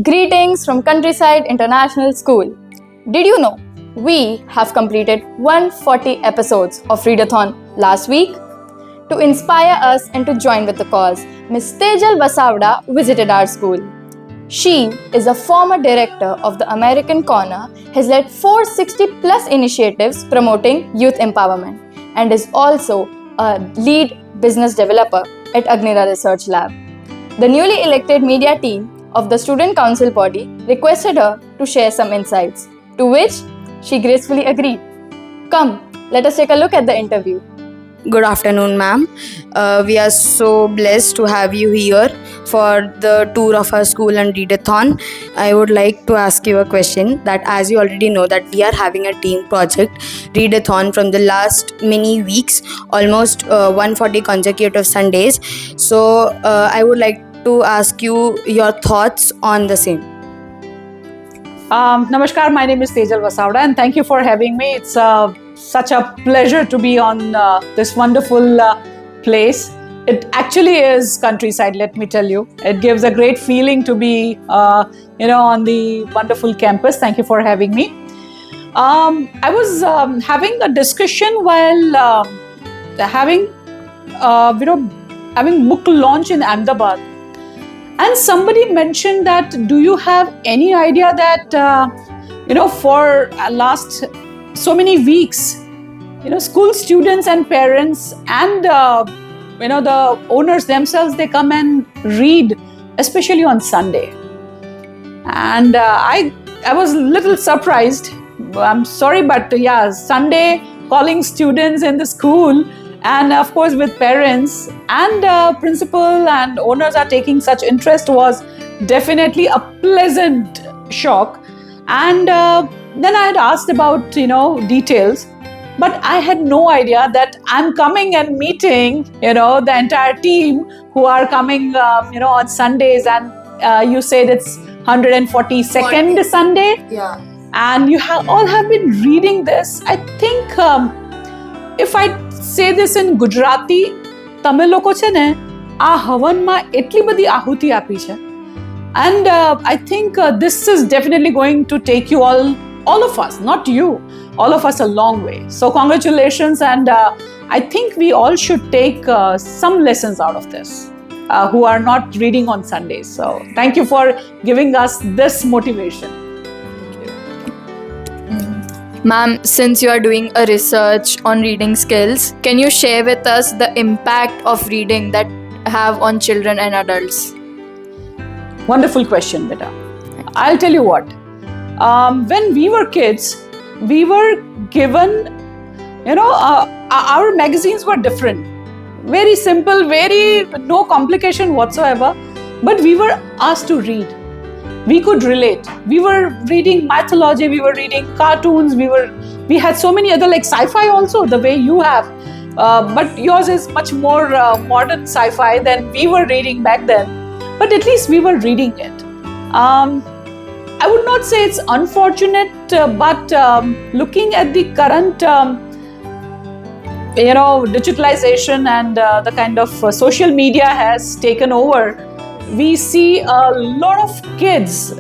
Greetings from Countryside International School. Did you know we have completed 140 episodes of Readathon last week? To inspire us and to join with the cause, Ms. Tejal Vasavda visited our school. She is a former director of the American Corner, has led 460 plus initiatives promoting youth empowerment, and is also a lead business developer at Agnira Research Lab. The newly elected media team of the student council body requested her to share some insights, to which she gracefully agreed. Come, let us take a look at the interview. Good afternoon, ma'am. We are so blessed to have you here for the tour of our school and Readathon. I would like to ask you a question that, as you already know, that we are having a team project Readathon from the last many weeks, almost 140 consecutive Sundays. So I would like to ask you your thoughts on the same. Namaskar, my name is Tejal Vasavda and thank you for having me. It's such a pleasure to be on this wonderful place. It actually is countryside, let me tell you. It gives a great feeling to be, on the wonderful campus. Thank you for having me. I was having a discussion while having book launch in Ahmedabad. And somebody mentioned that, do you have any idea that, for last so many weeks, school students and parents and, the owners themselves, they come and read, especially on Sunday. And I was a little surprised. I'm sorry, but Sunday calling students in the school and of course with parents and principal and owners are taking such interest was definitely a pleasant shock. And then I had asked about details, but I had no idea that I'm coming and meeting the entire team who are coming on Sundays, and you said it's 142nd Sunday. Yeah. And you all have been reading this. I think if I say this in Gujarati, તમે લોકો છે ને આ હવનમાં એટલી બધી આહુતિ આપી છે. And I think this is definitely going to take you all of us, not you, all of us a long way. So congratulations, and I think we all should take some lessons out of this who are not reading on Sundays. So thank you for giving us this motivation. Ma'am, since you are doing a research on reading skills, can you share with us the impact of reading that have on children and adults? Wonderful question, beta. I'll tell you what. When we were kids, we were given, our magazines were different. Very simple, very no complication whatsoever. But we were asked to read. We could relate. We were reading mythology, we were reading cartoons, we had so many other like sci-fi also, the way you have. But yours is much more modern sci-fi than we were reading back then. But at least we were reading it. I would not say it's unfortunate, but looking at the current, digitalization and the kind of social media has taken over, we see a lot of kids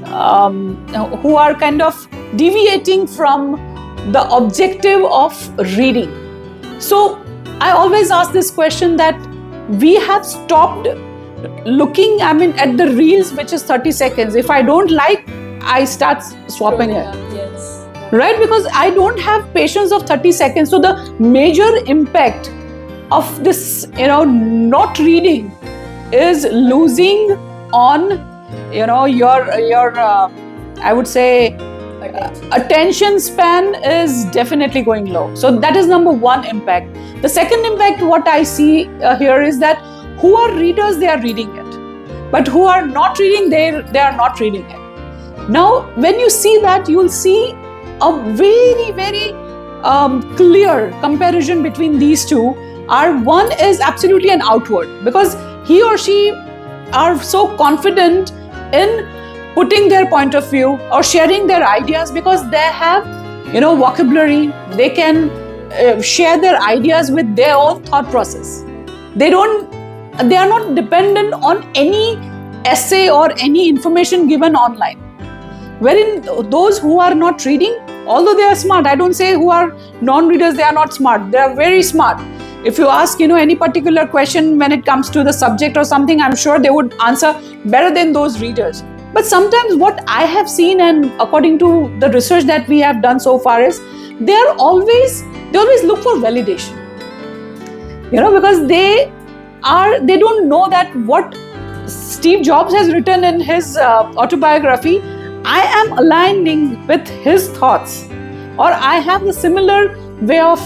who are kind of deviating from the objective of reading. So I always ask this question that we have stopped looking, at the reels, which is 30 seconds. If I don't like, I start swapping it. Yes. Right? Because I don't have patience of 30 seconds. So the major impact of this, not reading is losing on, your I would say, attention span is definitely going low. So that is number one impact. The second impact, what I see here is that who are readers, they are reading it. But who are not reading, they are not reading it. Now, when you see that, you will see a very, very clear comparison between these two. One is absolutely an outward, because he or she are so confident in putting their point of view or sharing their ideas because they have, vocabulary. They can share their ideas with their own thought process. They are not dependent on any essay or any information given online, wherein those who are not reading, although they are smart, I don't say who are non-readers they are not smart, they are very smart. If you ask any particular question when it comes to the subject or something, I'm sure they would answer better than those readers. But sometimes what I have seen, and according to the research that we have done so far, is they always look for validation, because they don't know that what Steve Jobs has written in his autobiography, I am aligning with his thoughts, or I have the similar way of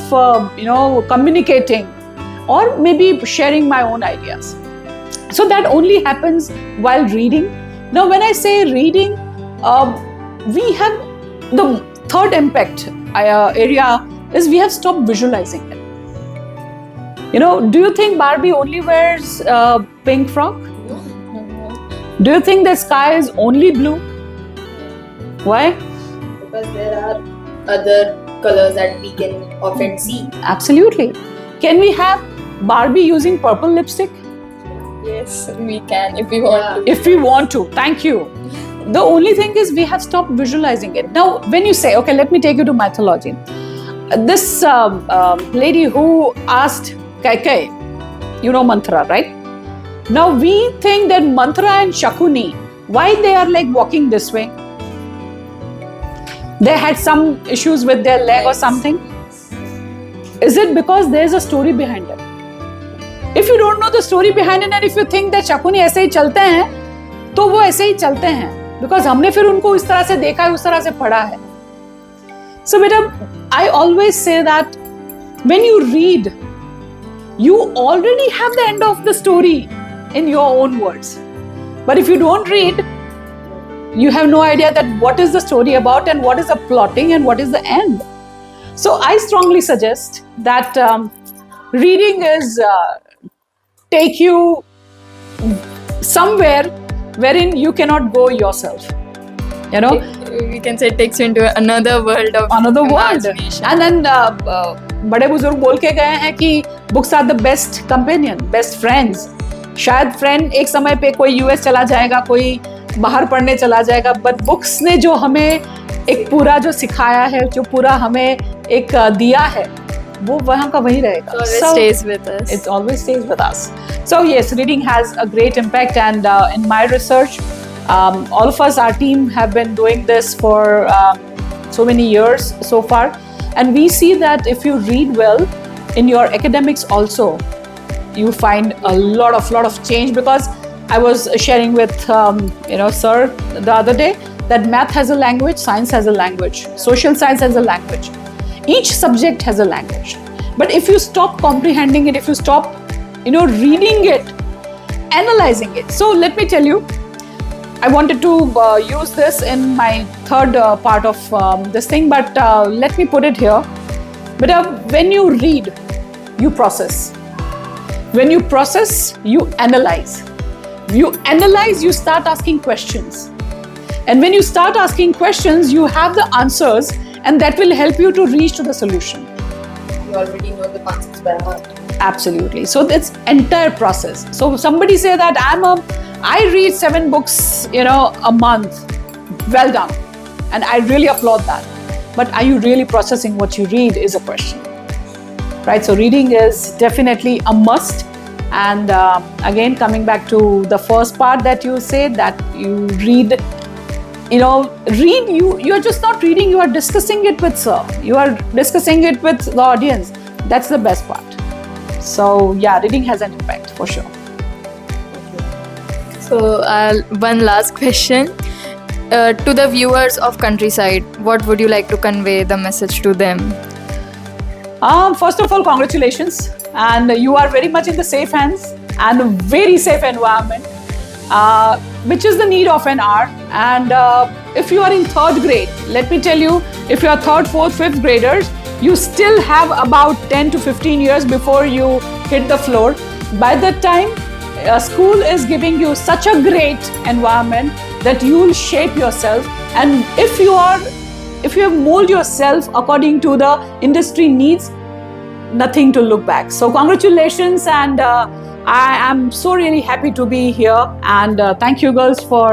communicating, or maybe sharing my own ideas. So that only happens while reading. Now when I say reading, we have the third impact area is we have stopped visualizing it. Do you think Barbie only wears pink frock? Do you think the sky is only blue? Why? Because there are other colors that we can often see. Absolutely. Can we have Barbie using purple lipstick? Yes, we can if we want to. If we want to. Thank you. The only thing is we have stopped visualizing it. Now, when you say, okay, let me take you to mythology. This lady who asked Kaikai, Manthara, right? Now, we think that Manthara and Shakuni, why they are like walking this way? They had some issues with their leg or something. Is it because there is a story behind it? If you don't know the story behind it, and if you think that Shakuni ऐसे ही चलते हैं, तो वो ऐसे ही चलते हैं, because हमने फिर उनको इस तरह से देखा है, उस तरह से पढ़ा है. So beta, I always say that when you read, you already have the end of the story in your own words. But if you don't read, you have no idea that what is the story about and what is the plotting and what is the end. So I strongly suggest that reading is take you somewhere wherein you cannot go yourself. We can say it takes you into another world of imagination. And then बड़े बुजुर्ग बोल के गए हैं कि books are the best companion, best friends. शायद friend एक समय पे कोई US चला जाएगा, कोई बाहर पढ़ने चला जाएगा, but books ने जो हमें एक पूरा जो सिखाया है, जो पूरा हमें एक दिया है, वो वहाँ का वही रहेगा. It always stays with us. It always stays with us. So yes, reading has a great impact, and in my research, all of us, our team, have been doing this for so many years so far, and we see that if you read well in your academics also, you find a lot of change. Because I was sharing with sir the other day that math has a language, science has a language, social science has a language. Each subject has a language. But if you stop comprehending it, if you stop reading it, analyzing it. So let me tell you, I wanted to use this in my third part of this thing, but let me put it here. But when you read, you process. When you process, you analyze. You analyze, you start asking questions. And when you start asking questions, you have the answers, and that will help you to reach to the solution. You already know the concepts by heart. Absolutely. So it's entire process. So somebody say that I read 7 books, a month. Well done. And I really applaud that. But are you really processing what you read is a question. Right? So reading is definitely a must. And again, coming back to the first part that you said, that you read, you are just not reading, you are discussing it with sir. You are discussing it with the audience. That's the best part. So yeah, reading has an impact for sure. So one last question. To the viewers of Countryside, what would you like to convey the message to them? First of all, congratulations. And you are very much in the safe hands and a very safe environment, which is the need of an hour. And if you are in 3rd grade, let me tell you, if you are 3rd, 4th, 5th graders, you still have about 10 to 15 years before you hit the floor. By that time, school is giving you such a great environment that you will shape yourself. And if you have molded yourself according to the industry needs, nothing to look back. So congratulations, and I am so really happy to be here, and thank you girls for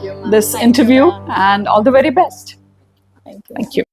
you, ma'am. this interview, and all the very best. Thank you. Thank you.